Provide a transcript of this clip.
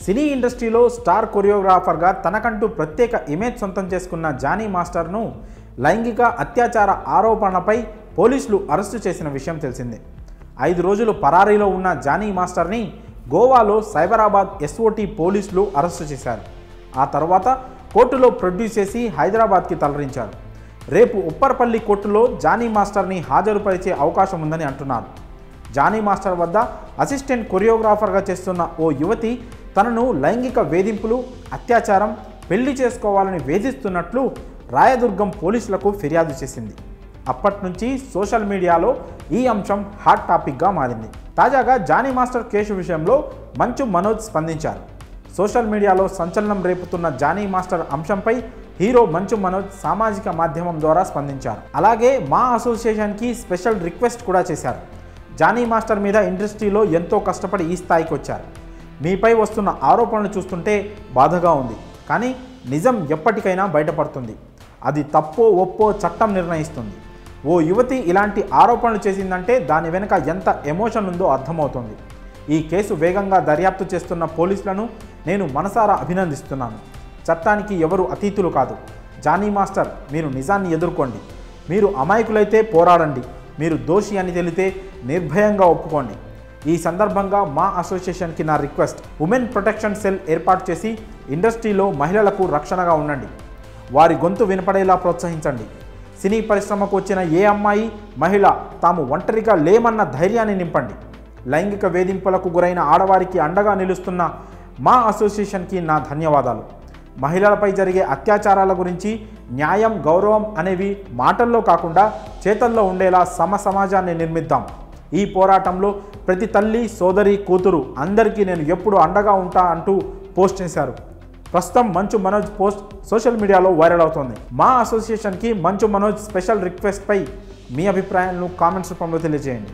సినీ ఇండస్ట్రీలో స్టార్ కొరియోగ్రాఫర్గా తనకంటూ ప్రత్యేక ఇమేజ్ సొంతం చేసుకున్న జానీ మాస్టర్ను లైంగిక అత్యాచార ఆరోపణలపై పోలీసులు అరెస్టు చేసిన విషయం తెలిసిందే. 5 రోజులు పరారీలో ఉన్న జానీ మాస్టర్ని గోవాలో సైబరాబాద్ ఎస్ఓటీ పోలీసులు అరెస్టు చేశారు. ఆ తర్వాత కోర్టులో ప్రొడ్యూస్ చేసి హైదరాబాద్కి తరలించారు. రేపు ఉప్పర్పల్లి కోర్టులో జానీ మాస్టర్ని హాజరుపరిచే అవకాశం ఉందని అంటున్నారు. జానీ మాస్టర్ వద్ద అసిస్టెంట్ కొరియోగ్రాఫర్గా చేస్తున్న ఓ యువతి తనను లైంగిక వేధింపులు, అత్యాచారం, పెళ్లి చేసుకోవాలని వేధిస్తున్నట్లు రాయదుర్గం పోలీసులకు ఫిర్యాదు చేసింది. అప్పటి నుంచి సోషల్ మీడియాలో ఈ అంశం హాట్ టాపిక్గా మారింది. తాజాగా జానీ మాస్టర్ కేసు విషయంలో మంచు మనోజ్ స్పందించారు. సోషల్ మీడియాలో సంచలనం రేపుతున్న జానీ మాస్టర్ అంశంపై హీరో మంచు మనోజ్ సామాజిక మాధ్యమం ద్వారా స్పందించారు. అలాగే మా అసోసియేషన్కి స్పెషల్ రిక్వెస్ట్ కూడా చేశారు. జానీ మాస్టర్ మీద ఇండస్ట్రీలో ఎంతో కష్టపడి ఈ స్థాయికి వచ్చారు. మీపై వస్తున్న ఆరోపణలు చూస్తుంటే బాధగా ఉంది, కానీ నిజం ఎప్పటికైనా బయటపడుతుంది. అది తప్పో ఒప్పో చట్టం నిర్ణయిస్తుంది. ఓ యువతి ఇలాంటి ఆరోపణలు చేసిందంటే దాని వెనుక ఎంత ఎమోషన్ ఉందో అర్థమవుతుంది. ఈ కేసు వేగంగా దర్యాప్తు చేస్తున్న పోలీసులను నేను మనసారా అభినందిస్తున్నాను. చట్టానికి ఎవరు అతీతులు కాదు. జానీ మాస్టర్, మీరు నిజాన్ని ఎదుర్కోండి. మీరు అమాయకులైతే పోరాడండి. మీరు దోషి అని తెలితే నిర్భయంగా ఒప్పుకోండి. ఈ సందర్భంగా మా అసోసియేషన్కి నా రిక్వెస్ట్, ఉమెన్ ప్రొటెక్షన్ సెల్ ఏర్పాటు చేసి ఇండస్ట్రీలో మహిళలకు రక్షణగా ఉండండి. వారి గొంతు వినపడేలా ప్రోత్సహించండి. సినీ పరిశ్రమకు వచ్చిన ఏ అమ్మాయి, మహిళ తాము ఒంటరిగా లేమన్న ధైర్యాన్ని నింపండి. లైంగిక వేధింపులకు గురైన ఆడవారికి అండగా నిలుస్తున్న మా అసోసియేషన్కి నా ధన్యవాదాలు. మహిళలపై జరిగే అత్యాచారాల గురించి న్యాయం, గౌరవం అనేవి మాటల్లో కాకుండా చేతల్లో ఉండేలా సమాజాన్ని నిర్మిద్దాం. ఈ పోరాటంలో ప్రతి తల్లి, సోదరి, కూతురు అందరికీ నేను ఎప్పుడు అండగా ఉంటా అంటూ పోస్ట్ చేశారు. ప్రస్తుతం మంచు మనోజ్ పోస్ట్ సోషల్ మీడియాలో వైరల్ అవుతోంది. మా అసోసియేషన్కి మంచు మనోజ్ స్పెషల్ రిక్వెస్ట్పై మీ అభిప్రాయాలను కామెంట్స్ రూపంలో తెలియజేయండి.